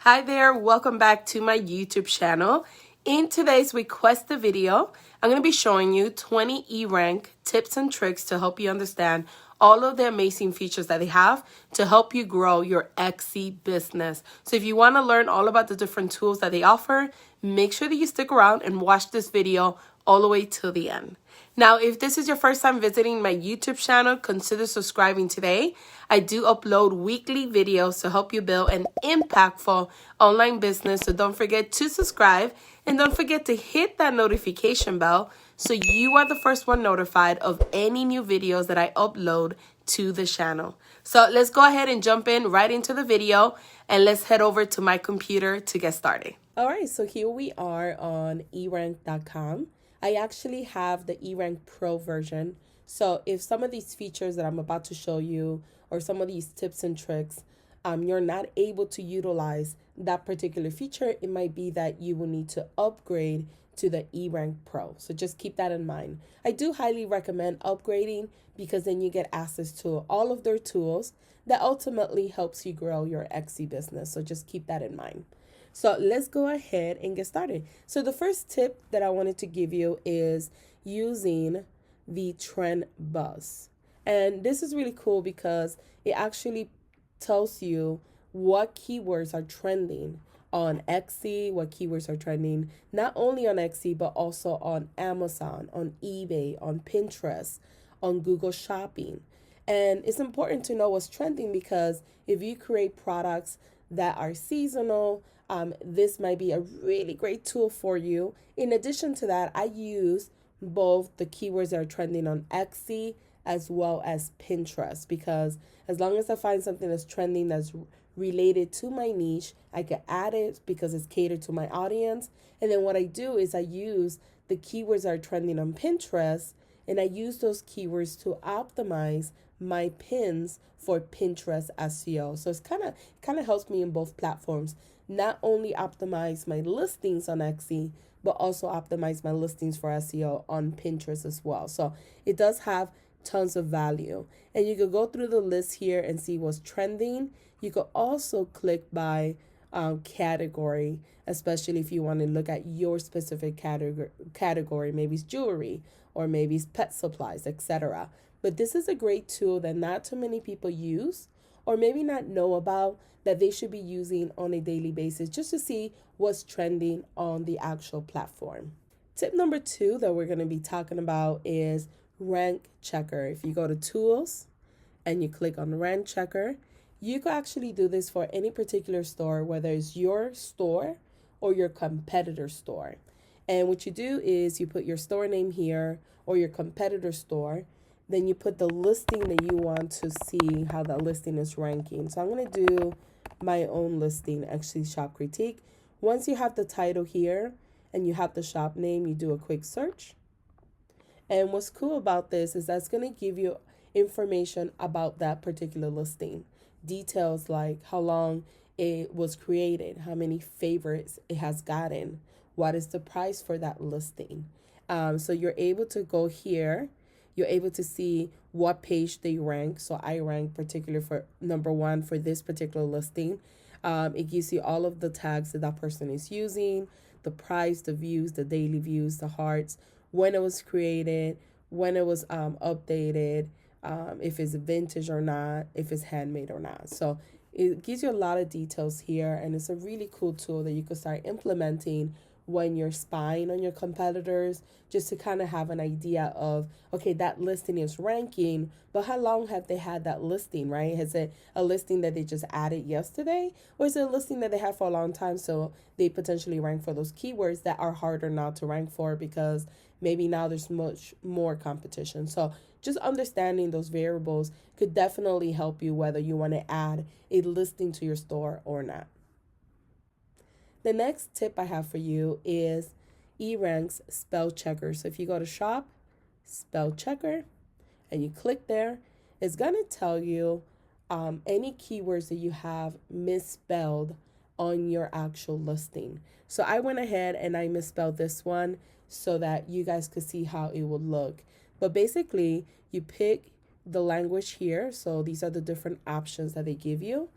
Hi there, welcome back to my YouTube channel. In today's requested video, I'm going to be showing you 20 eRank tips and tricks to help you understand all of the amazing features that they have to help you grow your Etsy business. So if you want to learn all about the different tools that they offer, make sure that you stick around and watch this video all the way till the end. Now, if this is your first time visiting my YouTube channel, consider subscribing today. I do upload weekly videos to help you build an impactful online business. So don't forget to subscribe and don't forget to hit that notification bell so you are the first one notified of any new videos that I upload to the channel. So let's go ahead and jump in right into the video and let's head over to my computer to get started. All right, so here we are on eRank.com. I actually have the eRank Pro version. So if some of these features that I'm about to show you or some of these tips and tricks, you're not able to utilize that particular feature, it might be that you will need to upgrade to the eRank Pro. So just keep that in mind. I do highly recommend upgrading because then you get access to all of their tools that ultimately helps you grow your Etsy business. So just keep that in mind. So let's go ahead and get started. So the first tip that I wanted to give you is using the trend buzz. And this is really cool because it actually tells you what keywords are trending on Etsy, what keywords are trending not only on Etsy, but also on Amazon, on eBay, on Pinterest, on Google Shopping. And it's important to know what's trending because if you create products that are seasonal, this might be a really great tool for you. In addition to that, I use both the keywords that are trending on Etsy as well as Pinterest because as long as I find something that's trending that's related to my niche, I can add it because it's catered to my audience. And then what I do is I use the keywords that are trending on Pinterest and I use those keywords to optimize my pins for Pinterest SEO. So it's kind of helps me in both platforms. Not only optimize my listings on Etsy, but also optimize my listings for SEO on Pinterest as well. So it does have tons of value. And you could go through the list here and see what's trending. You could also click by category, especially if you want to look at your specific category. Maybe it's jewelry or maybe it's pet supplies, etc. But this is a great tool that not too many people use or maybe not know about that they should be using on a daily basis just to see what's trending on the actual platform. Tip number 2 that we're going to be talking about is rank checker. If you go to tools and you click on rank checker, you can actually do this for any particular store, whether it's your store or your competitor store. And what you do is you put your store name here or your competitor store. Then you put the listing that you want to see how that listing is ranking. So I'm going to do my own listing, actually shop critique. Once you have the title here and you have the shop name, you do a quick search. And what's cool about this is that's going to give you information about that particular listing. Details like how long it was created, how many favorites it has gotten, what is the price for that listing. So you're able to go here. You're able to see what page they rank. So I rank particularly for number 1 for this particular listing. It gives you all of the tags that person is using, the price, the views, the daily views, the hearts, when it was created, when it was updated, if it's vintage or not, if it's handmade or not. So it gives you a lot of details here, and it's a really cool tool that you can start implementing when you're spying on your competitors, just to kind of have an idea of, okay, that listing is ranking, but how long have they had that listing, right? Is it a listing that they just added yesterday, or is it a listing that they have for a long time, so they potentially rank for those keywords that are harder now to rank for because maybe now there's much more competition. So just understanding those variables could definitely help you whether you want to add a listing to your store or not. The next tip I have for you is eRank's spell checker. So if you go to shop, spell checker, and you click there, it's going to tell you any keywords that you have misspelled on your actual listing. So I went ahead and I misspelled this one so that you guys could see how it would look. But basically, you pick the language here. So these are the different options that they give you.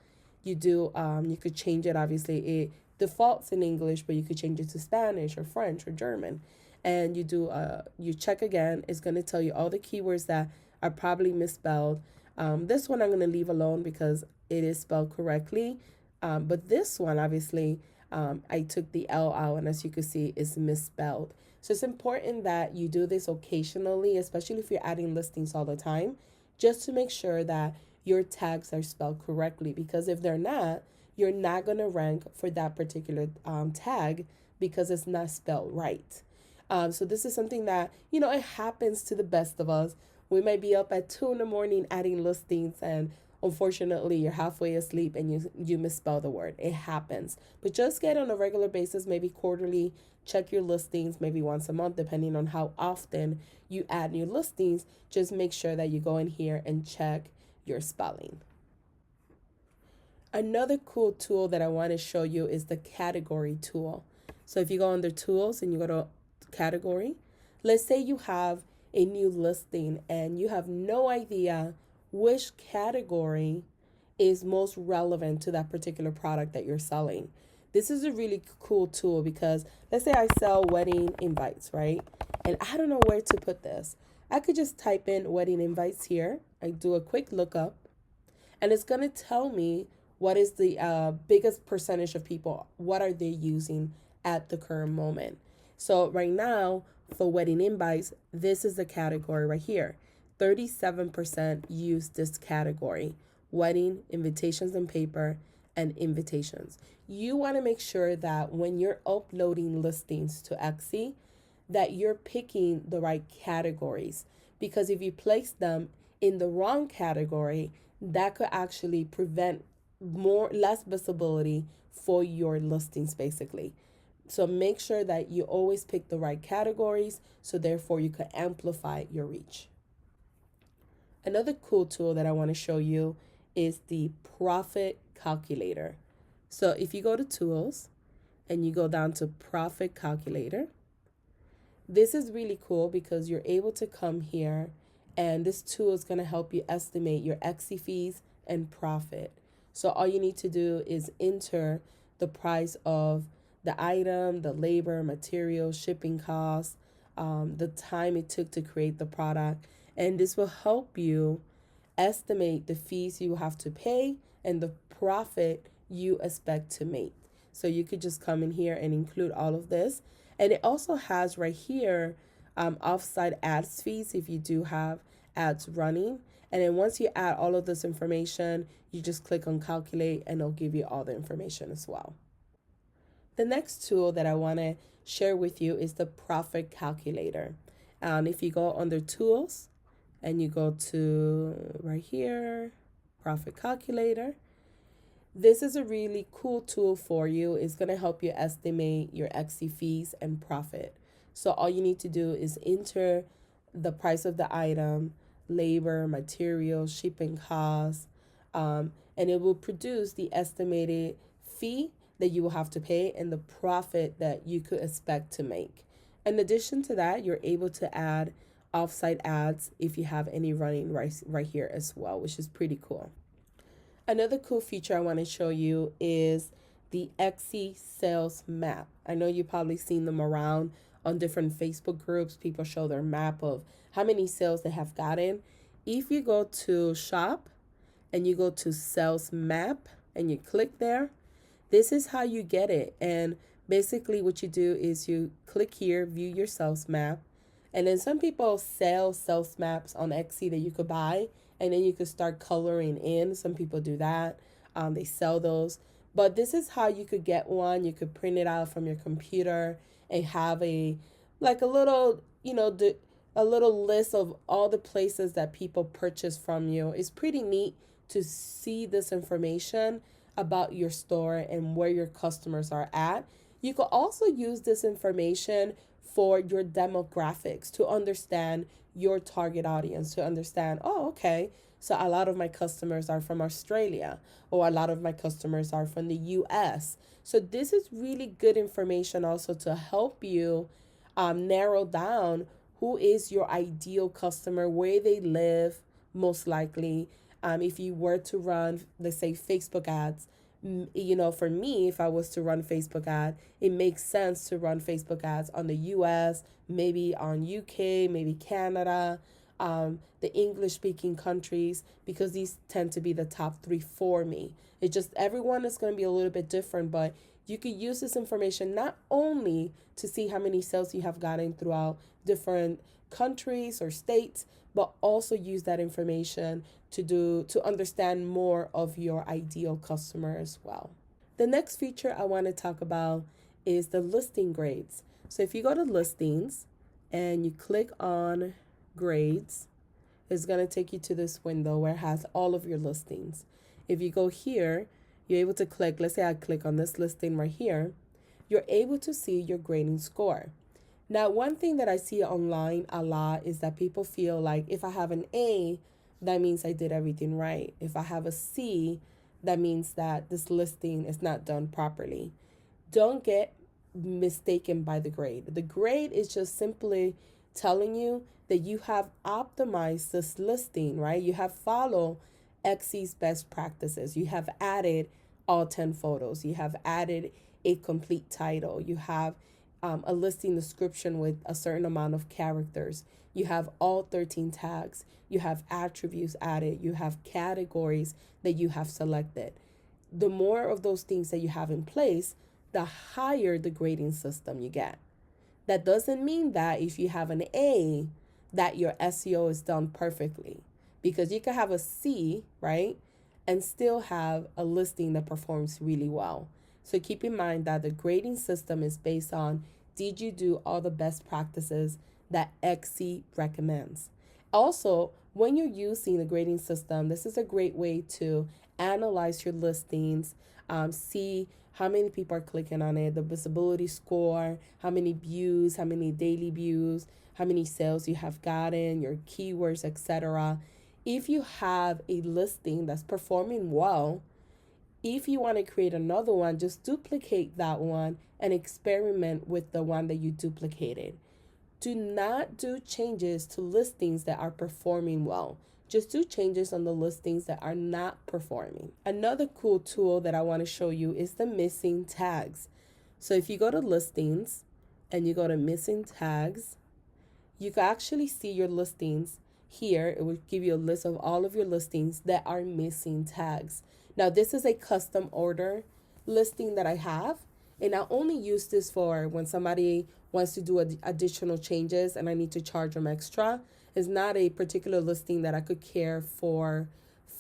You could change it. Obviously, it defaults in English, but you could change it to Spanish or French or German. And you check again. It's going to tell you all the keywords that are probably misspelled. This one I'm going to leave alone because it is spelled correctly. But this one, obviously, I took the L out, and as you can see, it's misspelled. So it's important that you do this occasionally, especially if you're adding listings all the time, just to make sure that your tags are spelled correctly. Because if they're not, you're not going to rank for that particular tag because it's not spelled right. So this is something that, it happens to the best of us. We might be up at 2 in the morning adding listings, and unfortunately you're halfway asleep and you misspell the word. It happens. But just get on a regular basis, maybe quarterly, check your listings, maybe once a month, depending on how often you add new listings. Just make sure that you go in here and check your spelling. Another cool tool that I want to show you is the category tool. So if you go under tools and you go to category, let's say you have a new listing and you have no idea which category is most relevant to that particular product that you're selling. This is a really cool tool because let's say I sell wedding invites, right? And I don't know where to put this. I could just type in wedding invites here. I do a quick lookup, and it's going to tell me what is the biggest percentage of people, what are they using at the current moment. So right now, for wedding invites, this is the category right here. 37% use this category: wedding, invitations on paper, and invitations. You want to make sure that when you're uploading listings to Etsy, that you're picking the right categories, because if you place them in the wrong category, that could actually prevent less visibility for your listings, basically. So make sure that you always pick the right categories, so therefore you can amplify your reach. Another cool tool that I want to show you is the profit calculator. So if you go to tools and you go down to profit calculator, this is really cool because you're able to come here, and this tool is going to help you estimate your Etsy fees and profit. So all you need to do is enter the price of the item, the labor, material, shipping costs, the time it took to create the product. And this will help you estimate the fees you have to pay and the profit you expect to make. So you could just come in here and include all of this. And it also has right here offsite ads fees if you do have ads running. And then once you add all of this information, you just click on calculate and it'll give you all the information as well. The next tool that I want to share with you is the profit calculator. If you go under tools and you go to right here, profit calculator, this is a really cool tool for you. It's going to help you estimate your Etsy fees and profit. So all you need to do is enter the price of the item, labor, material, shipping costs, and it will produce the estimated fee that you will have to pay and the profit that you could expect to make. In addition to that, you're able to add offsite ads if you have any running right here as well, which is pretty cool. Another cool feature I want to show you is the Etsy sales map. I know you've probably seen them around on different Facebook groups. People show their map of how many sales they have gotten. If you go to shop and you go to sales map and you click there, this is how you get it. And basically what you do is you click here, view your sales map. And then some people sell sales maps on Etsy that you could buy, and then you could start coloring in. Some people do that. They sell those. But this is how you could get one. You could print it out from your computer and have a little, a little list of all the places that people purchase from you. It's pretty neat to see this information about your store and where your customers are at. You could also use this information for your demographics to understand your target audience, to understand, oh, okay, so a lot of my customers are from Australia, or a lot of my customers are from the US. So this is really good information also to help you narrow down who is your ideal customer, where they live most likely, If you were to run, let's say, Facebook ads, you know, for me, if I was to run Facebook ad, it makes sense to run Facebook ads on the US, maybe on UK, maybe Canada, the English speaking countries, because these tend to be the top three for me. It just, everyone is going to be a little bit different, but you could use this information not only to see how many sales you have gotten throughout different countries or states, but also use that information to understand more of your ideal customer as well. The next feature I want to talk about is the listing grades. So if you go to listings and you click on grades, it's going to take you to this window where it has all of your listings. If you go here, you're able to click, let's say I click on this listing right here, you're able to see your grading score. Now, one thing that I see online a lot is that people feel like if I have an A, that means I did everything right. If I have a C, that means that this listing is not done properly. Don't get mistaken by the grade. The grade is just simply telling you that you have optimized this listing, right? You have followed Etsy's best practices. You have added all 10 photos. You have added a complete title. You have a listing description with a certain amount of characters. You have all 13 tags. You have attributes added. You have categories that you have selected. The more of those things that you have in place, the higher the grading system you get. That doesn't mean that if you have an A, that your SEO is done perfectly, because you could have a C, right, and still have a listing that performs really well. So keep in mind that the grading system is based on, did you do all the best practices that Etsy recommends? Also, when you're using the grading system, this is a great way to analyze your listings, see how many people are clicking on it, the visibility score, how many views, how many daily views, how many sales you have gotten, your keywords, etc. If you have a listing that's performing well, if you want to create another one, just duplicate that one and experiment with the one that you duplicated. Do not do changes to listings that are performing well. Just do changes on the listings that are not performing. Another cool tool that I want to show you is the missing tags. So if you go to listings and you go to missing tags, you can actually see your listings here. It will give you a list of all of your listings that are missing tags. Now, this is a custom order listing that I have, and I only use this for when somebody wants to do additional changes and I need to charge them extra. It's not a particular listing that I could care for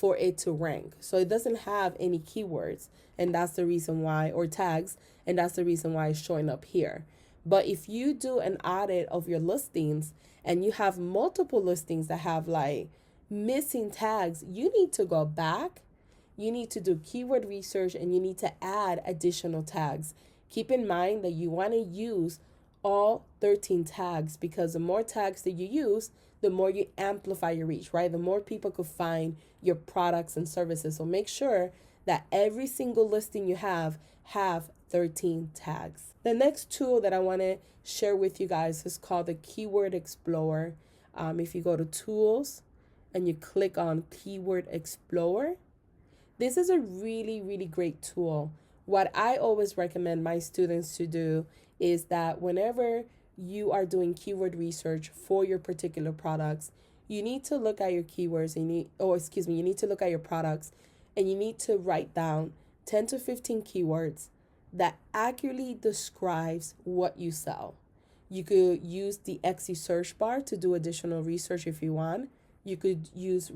it to rank. So it doesn't have any keywords, and that's the reason why, or tags, and that's the reason why it's showing up here. But if you do an audit of your listings and you have multiple listings that have like missing tags, you need to go back. You need to do keyword research and you need to add additional tags. Keep in mind that you want to use all 13 tags, because the more tags that you use, the more you amplify your reach, right? The more people could find your products and services. So make sure that every single listing you have 13 tags. The next tool that I want to share with you guys is called the Keyword Explorer. If you go to Tools and you click on Keyword Explorer, this is a really, really great tool. What I always recommend my students to do is that whenever you are doing keyword research for your particular products, you need to look at your keywords and you need to look at your products and you need to write down 10 to 15 keywords that accurately describes what you sell. You could use the Etsy search bar to do additional research if you want. You could use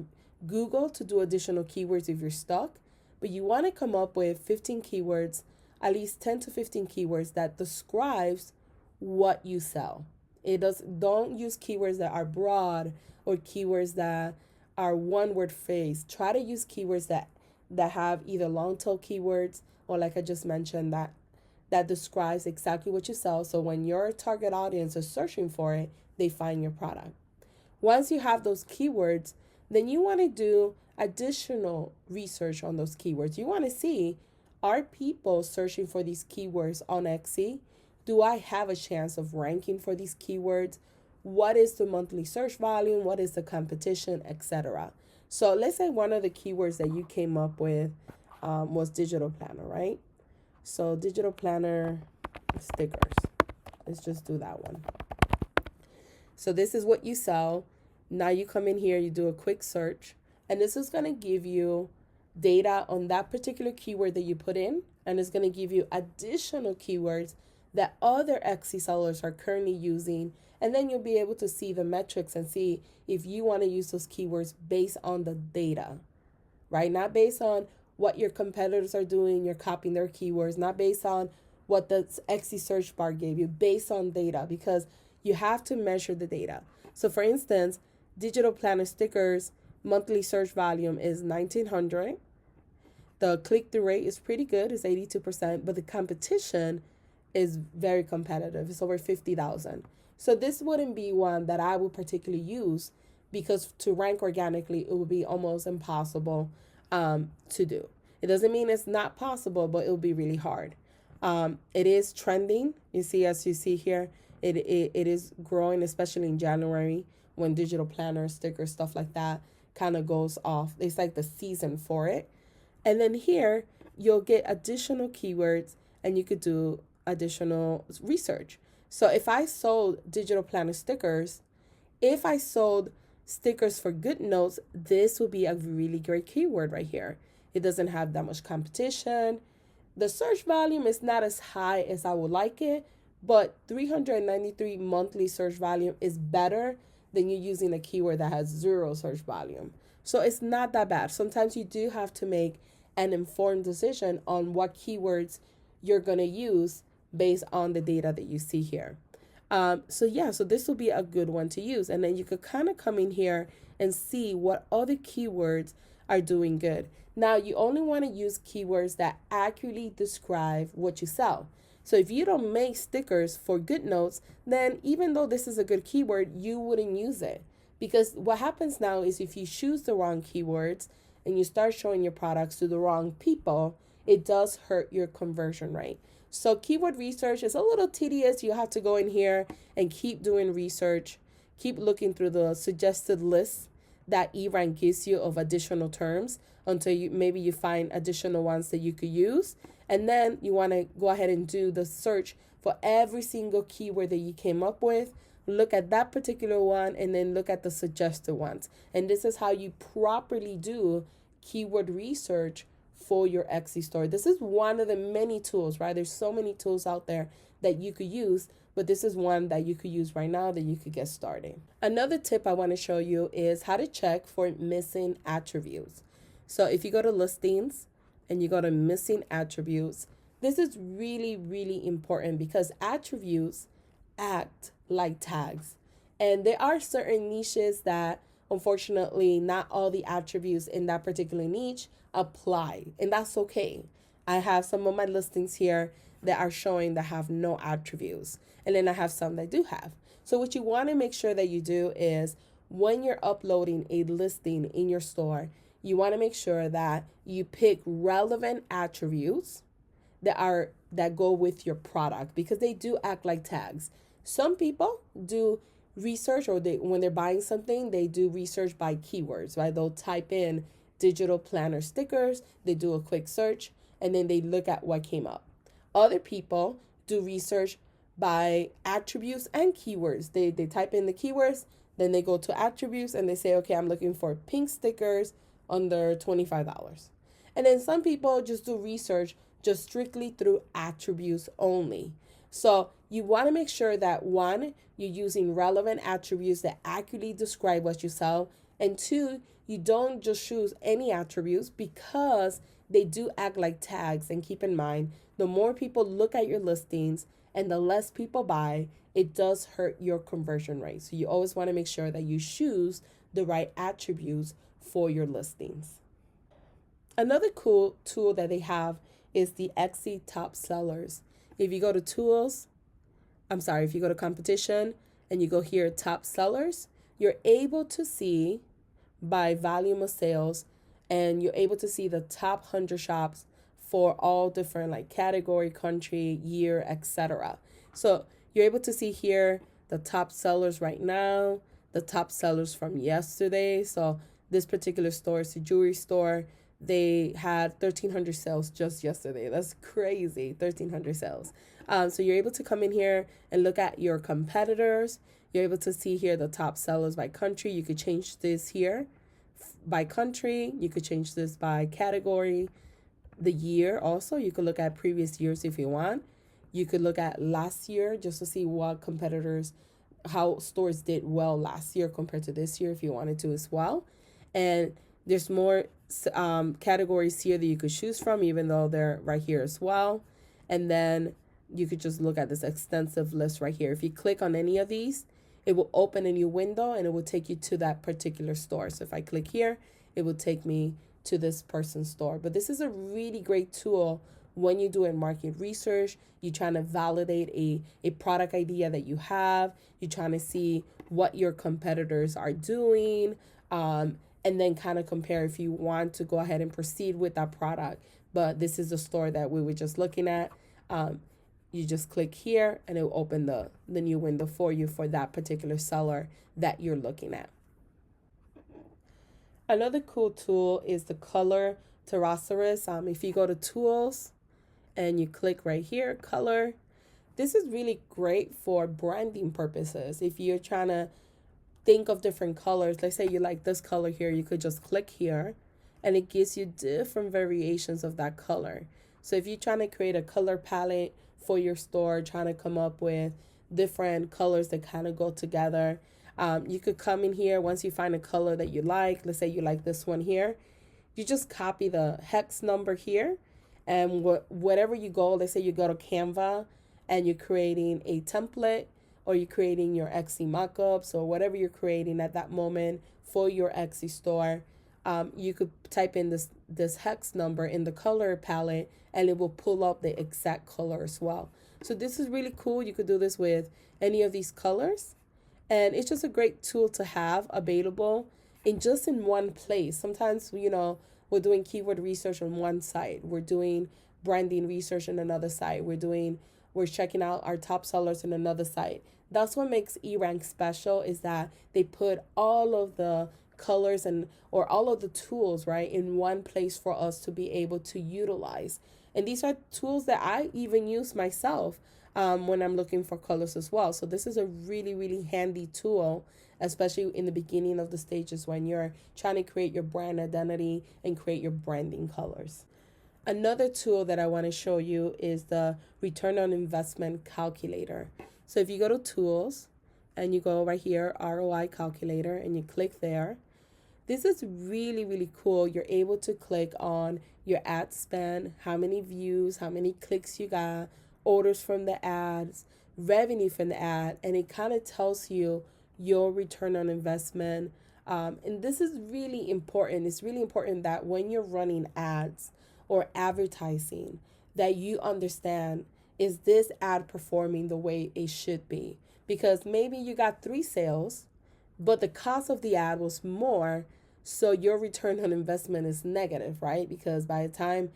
Google to do additional keywords if you're stuck, but you want to come up with 15 keywords, at least 10 to 15 keywords that describes what you sell. Don't use keywords that are broad or keywords that are one word phrase. Try to use keywords that have either long tail keywords or, like I just mentioned, that describes exactly what you sell. So when your target audience is searching for it, they find your product. Once you have those keywords, then you want to do additional research on those keywords. You want to see, are people searching for these keywords on Etsy? Do I have a chance of ranking for these keywords? What is the monthly search volume? What is the competition, etc.? So let's say one of the keywords that you came up with was digital planner, right? So digital planner stickers. Let's just do that one. So this is what you sell. Now you come in here, you do a quick search, and this is going to give you data on that particular keyword that you put in, and it's going to give you additional keywords that other Etsy sellers are currently using, and then you'll be able to see the metrics and see if you want to use those keywords based on the data, right? Not based on what your competitors are doing, you're copying their keywords, not based on what the Etsy search bar gave you, based on data, because you have to measure the data. So for instance, digital planner stickers monthly search volume is 1900. The click-through rate is pretty good, it's 82%, but the competition is very competitive. It's over 50,000. So this wouldn't be one that I would particularly use, because to rank organically, it would be almost impossible to do. It doesn't mean it's not possible, but it will be really hard. It is trending. You see, as you see here, it is growing, especially in January when digital planner stickers, stuff like that kind of goes off. It's like the season for it. And then here, you'll get additional keywords and you could do additional research. So if I sold digital planner stickers, if I sold stickers for good notes, this would be a really great keyword right here. It doesn't have that much competition. The search volume is not as high as I would like it, but 393 monthly search volume is better than you using a keyword that has 0 search volume. So it's not that bad. Sometimes you do have to make an informed decision on what keywords you're going to use based on the data that you see here. So this will be a good one to use. And then you could kind of come in here and see what other keywords are doing good. Now, you only want to use keywords that accurately describe what you sell. So if you don't make stickers for good notes, then even though this is a good keyword, you wouldn't use it. Because what happens now is if you choose the wrong keywords and you start showing your products to the wrong people, it does hurt your conversion rate. So keyword research is a little tedious. You have to go in here and keep doing research, keep looking through the suggested lists that eRank gives you of additional terms until you find additional ones that you could use. And then you want to go ahead and do the search for every single keyword that you came up with. Look at that particular one and then look at the suggested ones. And this is how you properly do keyword research for your Etsy store. This is one of the many tools, right? There's so many tools out there that you could use, but this is one that you could use right now that you could get started. Another tip I want to show you is how to check for missing attributes. So if you go to listings and you go to missing attributes, this is really, really important because attributes act like tags. And there are certain niches that unfortunately not all the attributes in that particular niche apply, and that's okay. I have some of my listings here that are showing that have no attributes, and then I have some that do have. So what you want to make sure that you do is when you're uploading a listing in your store, you want to make sure that you pick relevant attributes that go with your product, because they do act like tags. Some people do research, or when they're buying something, they do research by keywords, right? They'll type in digital planner stickers, they do a quick search, and then they look at what came up. Other people do research by attributes and keywords. They type in the keywords, then they go to attributes and they say, okay, I'm looking for pink stickers under $25. And then some people just do research just strictly through attributes only. So you want to make sure that 1, you're using relevant attributes that accurately describe what you sell, and 2, you don't just choose any attributes because they do act like tags. And keep in mind, the more people look at your listings and the less people buy, it does hurt your conversion rate. So you always want to make sure that you choose the right attributes for your listings. Another cool tool that they have is the Etsy top sellers. If you go to if you go to competition and you go here, top sellers, you're able to see by volume of sales, and you're able to see the top 100 shops for all different like category, country, year, etc. So you're able to see here the top sellers right now, the top sellers from yesterday. So this particular store, it's a jewelry store. They had 1,300 sales just yesterday. That's crazy, 1,300 sales. So you're able to come in here and look at your competitors. You're able to see here the top sellers by country. You could change this here by country. You could change this by category, the year also. You could look at previous years if you want. You could look at last year just to see what competitors, how stores did well last year compared to this year if you wanted to as well. And there's more categories here that you could choose from, even though they're right here as well. And then you could just look at this extensive list right here. If you click on any of these, it will open a new window and it will take you to that particular store. So if I click here, it will take me to this person's store. But this is a really great tool when you do a market research. You're trying to validate a product idea that you have. You're trying to see what your competitors are doing, and then kind of compare if you want to go ahead and proceed with that product. But this is the store that we were just looking at. You just click here and it will open the new window for you for that particular seller that you're looking at. Another cool tool is the color terraceris. If you go to tools and you click right here, color, this is really great for branding purposes. If you're trying to think of different colors, let's say you like this color here, you could just click here and it gives you different variations of that color. So if you're trying to create a color palette for your store, trying to come up with different colors that kind of go together, you could come in here once you find a color that you like. Let's say you like this one here. You just copy the hex number here, and whatever you go, let's say you go to Canva and you're creating a template, or you're creating your Etsy mockups, or whatever you're creating at that moment for your Etsy store, you could type in this hex number in the color palette and it will pull up the exact color as well. So this is really cool. You could do this with any of these colors. And it's just a great tool to have available in one place. Sometimes, we're doing keyword research on one site. We're doing branding research on another site. We're checking out our top sellers on another site. That's what makes eRank special, is that they put all of the colors or all of the tools, right, in one place for us to be able to utilize. And these are tools that I even use myself when I'm looking for colors as well. So this is a really, really handy tool, especially in the beginning of the stages when you're trying to create your brand identity and create your branding colors. Another tool that I want to show you is the return on investment calculator. So if you go to tools and you go right here, ROI calculator, and you click there, this is really, really cool. You're able to click on your ad spend, how many views, how many clicks you got, orders from the ads, revenue from the ad, and it kind of tells you your return on investment. And this is really important. It's really important that when you're running ads or advertising, that you understand, is this ad performing the way it should be? Because maybe you got 3 sales, but the cost of the ad was more, so your return on investment is negative, right? Because by the time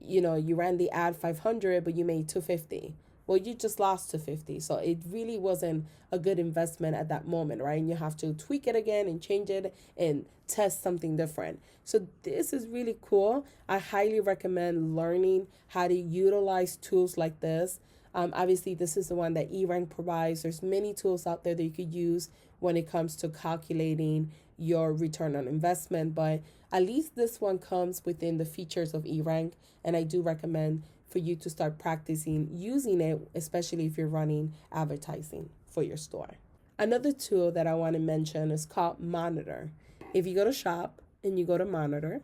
you ran the ad 500, but you made 250. Well, you just lost 250. So it really wasn't a good investment at that moment, right? And you have to tweak it again and change it and test something different. So this is really cool. I highly recommend learning how to utilize tools like this. Obviously, this is the one that eRank provides. There's many tools out there that you could use when it comes to calculating your return on investment, but at least this one comes within the features of eRank, and I do recommend for you to start practicing using it, especially if you're running advertising for your store. Another tool that I want to mention is called Monitor. If you go to Shop and you go to Monitor,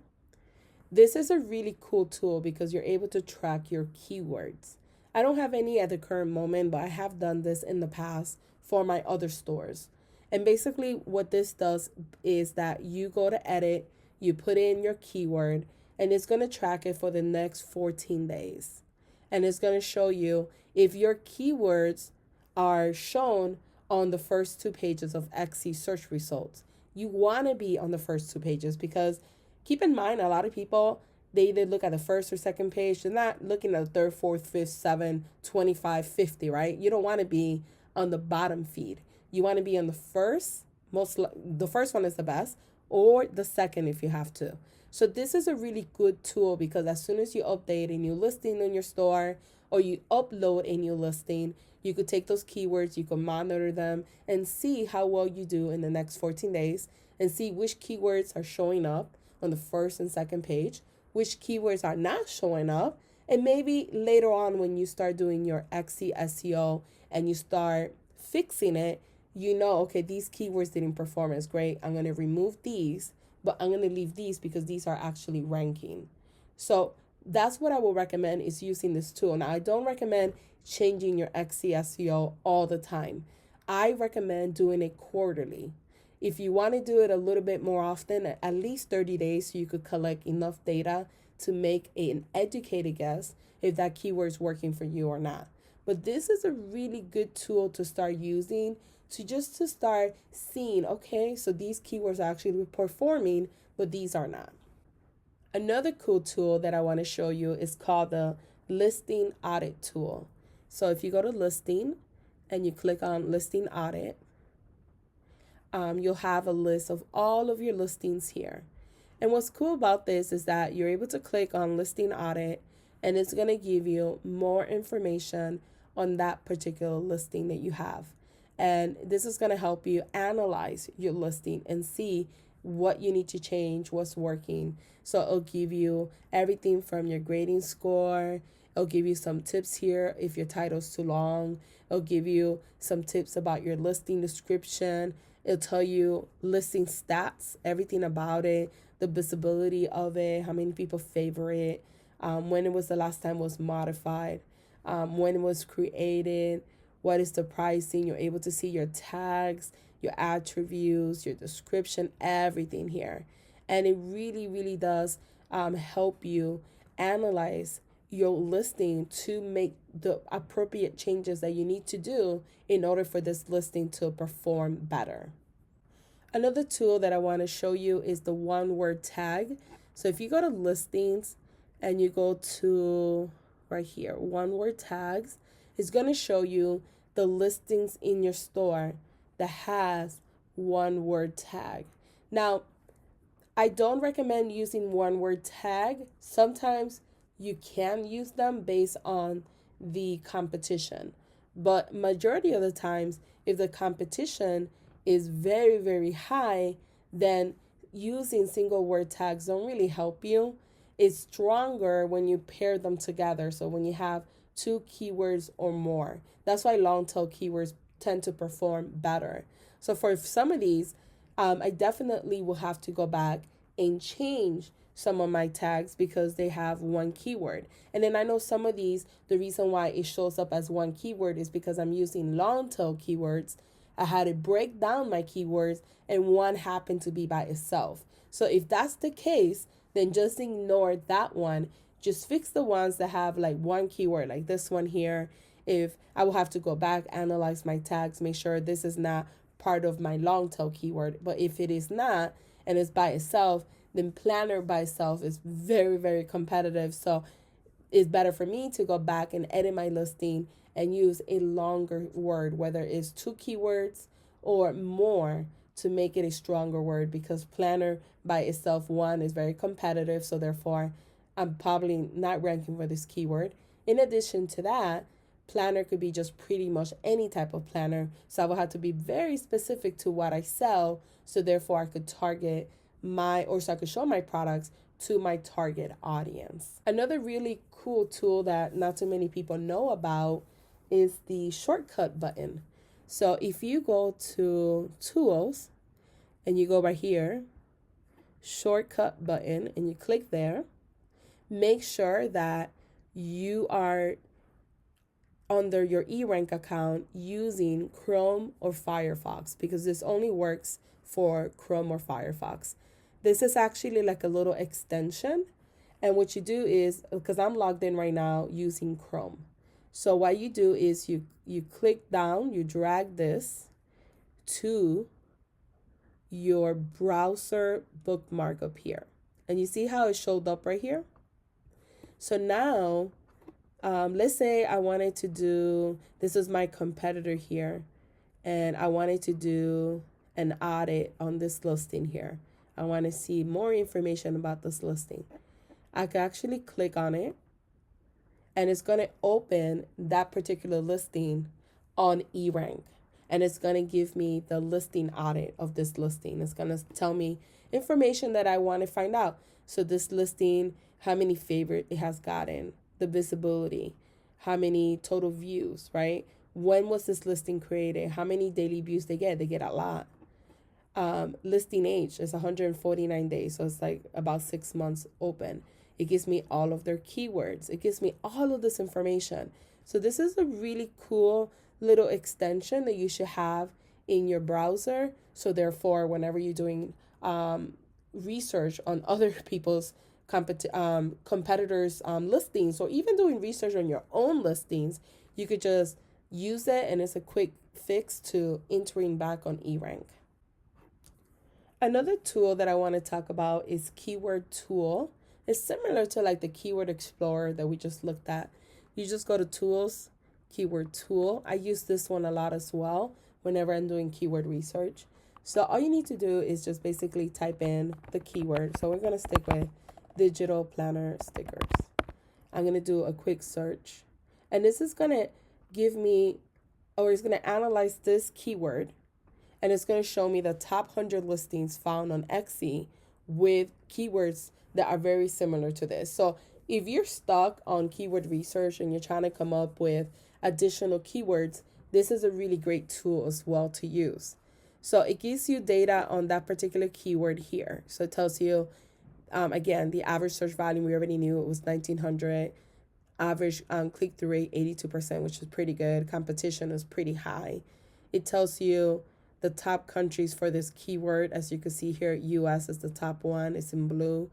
this is a really cool tool because you're able to track your keywords. I don't have any at the current moment, but I have done this in the past for my other stores. And basically what this does is that you go to edit, you put in your keyword, and it's going to track it for the next 14 days. And it's going to show you if your keywords are shown on the first 2 pages of Etsy search results. You want to be on the first 2 pages because keep in mind, a lot of people, they either look at the first or second page. They're not looking at the third, fourth, fifth, 7, 25, 50, right? You don't want to be on the bottom feed. You want to be on the first, the first one is the best, or the second if you have to. So this is a really good tool because as soon as you update a new listing on your store or you upload a new listing, you could take those keywords, you can monitor them and see how well you do in the next 14 days and see which keywords are showing up on the first and second page, which keywords are not showing up, and maybe later on when you start doing your Etsy SEO and you start fixing it, you know, okay, these keywords didn't perform as great. I'm going to remove these, but I'm going to leave these because these are actually ranking. So that's what I will recommend is using this tool. Now, I don't recommend changing your Etsy SEO all the time. I recommend doing it quarterly. If you want to do it a little bit more often, at least 30 days, so you could collect enough data to make an educated guess if that keyword is working for you or not. But this is a really good tool to start using to start seeing, okay, so these keywords are actually performing, but these are not. Another cool tool that I want to show you is called the listing audit tool. So if you go to listing and you click on listing audit, you'll have a list of all of your listings here. And what's cool about this is that you're able to click on listing audit and it's going to give you more information on that particular listing that you have. And this is going to help you analyze your listing and see what you need to change, what's working. So it'll give you everything from your grading score. It'll give you some tips here if your title's too long. It'll give you some tips about your listing description. It'll tell you listing stats, everything about it, the visibility of it, how many people favor it, when it was the last time it was modified, when it was created, what is the pricing. You're able to see your tags, your attributes, your description, everything here. And it really, really does help you analyze your listing to make the appropriate changes that you need to do in order for this listing to perform better. Another tool that I want to show you is the one word tag. So if you go to listings and you go to right here, one word tags, it's going to show you the listings in your store that has one word tag. Now, I don't recommend using one word tag. Sometimes you can use them based on the competition. But majority of the times, if the competition is very, very high, then using single word tags don't really help you. It's stronger when you pair them together. So when you have two keywords or more, that's why long tail keywords tend to perform better. So for some of these, I definitely will have to go back and change some of my tags because they have one keyword. And then I know some of these, the reason why it shows up as one keyword is because I'm using long tail keywords. I had to break down my keywords and one happened to be by itself. So if that's the case, then just ignore that one. Just fix the ones that have like one keyword, like this one here. If I will have to go back, analyze my tags, make sure this is not part of my long tail keyword. But if it is not and it's by itself, then planner by itself is very, very competitive. So it's better for me to go back and edit my listing and use a longer word, whether it's 2 keywords or more, to make it a stronger word, because planner by itself, one, is very competitive. So therefore, I'm probably not ranking for this keyword. In addition to that, planner could be just pretty much any type of planner. So I will have to be very specific to what I sell. So therefore, I could target so I could show my products to my target audience. Another really cool tool that not too many people know about is the shortcut button. So if you go to tools and you go right here, shortcut button, and you click there, make sure that you are under your eRank account using Chrome or Firefox, because this only works for Chrome or Firefox. This is actually like a little extension. And what you do is, because I'm logged in right now using Chrome. So what you do is you click down, you drag this to your browser bookmark up here. And you see how it showed up right here? So now, let's say I wanted to do, this is my competitor here, and I wanted to do an audit on this listing here. I want to see more information about this listing. I can actually click on it, and it's going to open that particular listing on eRank. And it's going to give me the listing audit of this listing. It's going to tell me information that I want to find out. So this listing, how many favorites it has gotten, the visibility, how many total views, right? When was this listing created? How many daily views they get? They get a lot. Listing age is 149 days, so it's like about 6 months open. It gives me all of their keywords. It gives me all of this information. So this is a really cool little extension that you should have in your browser. So therefore, whenever you're doing research on other people's competitors' listings, or even doing research on your own listings, you could just use it, and it's a quick fix to entering back on eRank. Another tool that I want to talk about is Keyword Tool. It's similar to like the Keyword Explorer that we just looked at. You just go to Tools, Keyword Tool. I use this one a lot as well whenever I'm doing keyword research. So all you need to do is just basically type in the keyword. So we're going to stick with digital planner stickers. I'm going to do a quick search. And this is going to give me, or it's going to analyze this keyword, and it's going to show me the top 100 listings found on Etsy with keywords that are very similar to this. So if you're stuck on keyword research and you're trying to come up with additional keywords, this is a really great tool as well to use. So it gives you data on that particular keyword here. So it tells you, again, the average search volume, we already knew it was 1,900. Average click-through rate, 82%, which is pretty good. Competition is pretty high. It tells you the top countries for this keyword. As you can see here, US is the top one. It's in blue.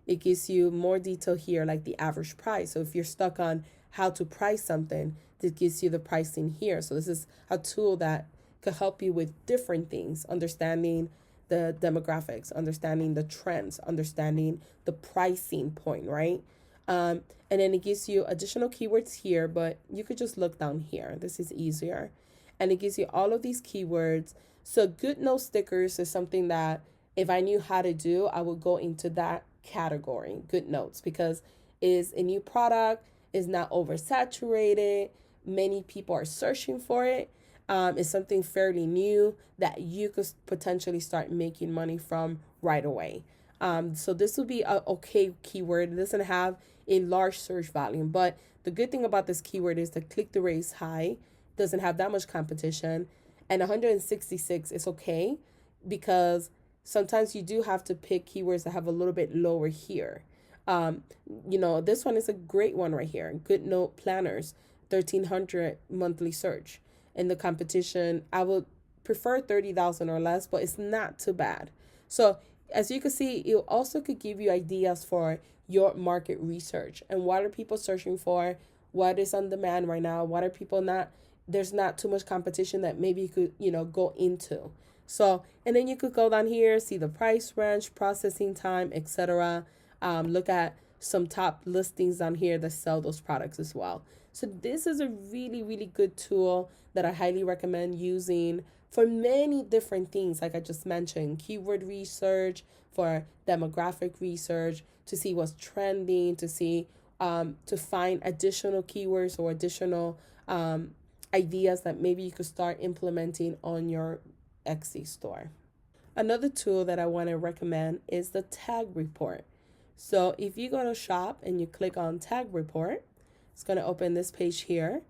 It gives you more detail here, like the average price. So if you're stuck on how to price something, this gives you the pricing here. So this is a tool that could help you with different things, understanding the demographics, understanding the trends, understanding the pricing point, right? And then it gives you additional keywords here, but you could just look down here. This is easier. And it gives you all of these keywords. So good note stickers is something that if I knew how to do, I would go into that category, good notes, because it's a new product, is not oversaturated. Many people are searching for it. It's something fairly new that you could potentially start making money from right away. So this will be a okay keyword. It doesn't have a large search volume, but the good thing about this keyword is the click-through rate is high, doesn't have that much competition, and 166 is okay because sometimes you do have to pick keywords that have a little bit lower here. This one is a great one right here. Good note planners, 1,300 monthly search. In the competition, I would prefer 30,000 or less, but it's not too bad. So as you can see, it also could give you ideas for your market research and what are people searching for, what is on demand right now, what are people not, there's not too much competition that maybe you could, go into. So, and then you could go down here, see the price range, processing time, etc. Look at some top listings on here that sell those products as well. So this is a really, really good tool that I highly recommend using for many different things. Like I just mentioned, keyword research, for demographic research, to see what's trending, to see, to find additional keywords or additional ideas that maybe you could start implementing on your Etsy store. Another tool that I want to recommend is the tag report. So if you go to shop and you click on tag report, it's going to open this page here.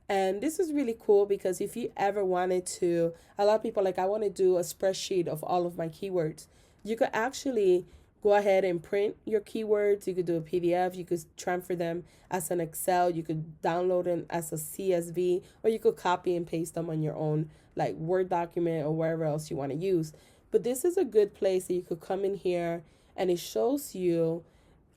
And this is really cool because if you ever wanted to, a lot of people like, I want to do a spreadsheet of all of my keywords. You could actually go ahead and print your keywords. You could do a PDF. You could transfer them as an Excel. You could download them as a CSV, or you could copy and paste them on your own like Word document or wherever else you want to use. But this is a good place that you could come in here and it shows you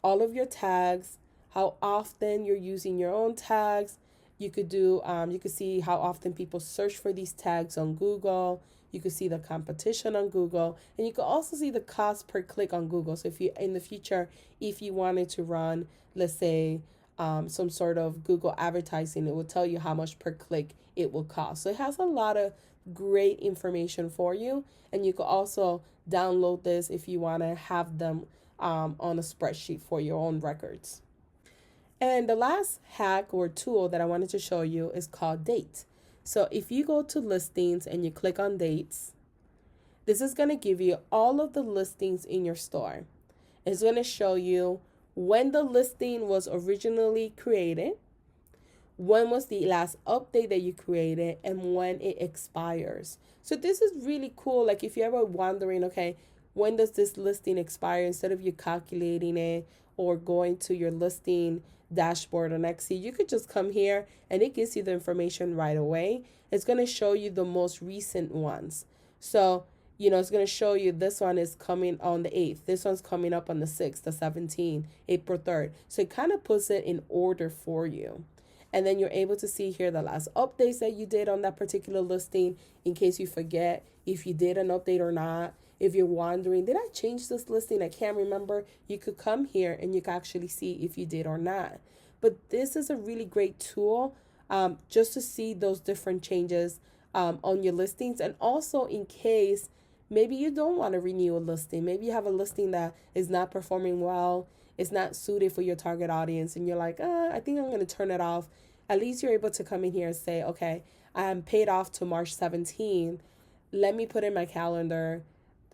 all of your tags, how often you're using your own tags. You could do, you could see how often people search for these tags on Google. You could see the competition on Google, and you could also see the cost per click on Google. So if you, in the future, if you wanted to run, let's say, some sort of Google advertising, it will tell you how much per click it will cost. So it has a lot of great information for you, and you could also download this if you want to have them on a spreadsheet for your own records. And the last hack or tool that I wanted to show you is called Dates. So if you go to listings and you click on dates, this is going to give you all of the listings in your store. It's going to show you when the listing was originally created, when was the last update that you created, and when it expires. So this is really cool. Like if you're ever wondering, okay, when does this listing expire, instead of you calculating it or going to your listing dashboard on Etsy, you could just come here and it gives you the information right away. It's going to show you the most recent ones. So, it's going to show you this one is coming on the 8th. This one's coming up on the 6th, the 17th, April 3rd. So it kind of puts it in order for you. And then you're able to see here the last updates that you did on that particular listing, in case you forget if you did an update or not. If you're wondering, did I change this listing? I can't remember. You could come here and you can actually see if you did or not. But this is a really great tool just to see those different changes on your listings. And also in case maybe you don't want to renew a listing. Maybe you have a listing that is not performing well. It's not suited for your target audience. And you're like, I think I'm going to turn it off. At least you're able to come in here and say, okay, I'm paid off to March 17th. Let me put in my calendar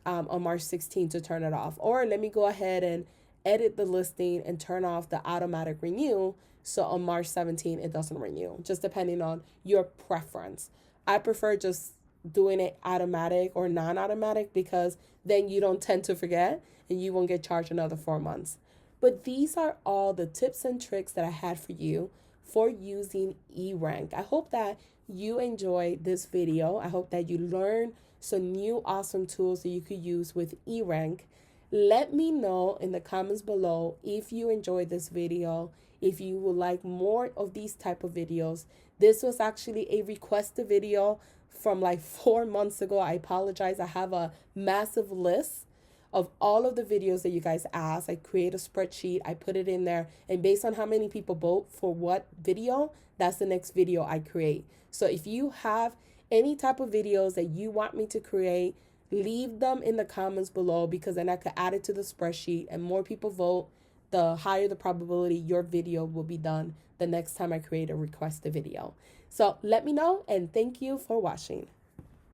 on March 16th to turn it off. Or let me go ahead and edit the listing and turn off the automatic renew. So on March 17th, it doesn't renew, just depending on your preference. I prefer just doing it automatic or non-automatic, because then you don't tend to forget and you won't get charged another 4 months. But these are all the tips and tricks that I had for you for using eRank. I hope that you enjoyed this video. I hope that you learned some new awesome tools that you could use with eRank. Let me know in the comments below if you enjoyed this video, if you would like more of these type of videos. This was actually a requested video from like 4 months ago. I apologize. I have a massive list of all of the videos that you guys asked. I create a spreadsheet, I put it in there, and based on how many people vote for what video, that's the next video I create. So if you have any type of videos that you want me to create, leave them in the comments below, because then I could add it to the spreadsheet, and more people vote, the higher the probability your video will be done the next time I create a requested video. So let me know, and thank you for watching.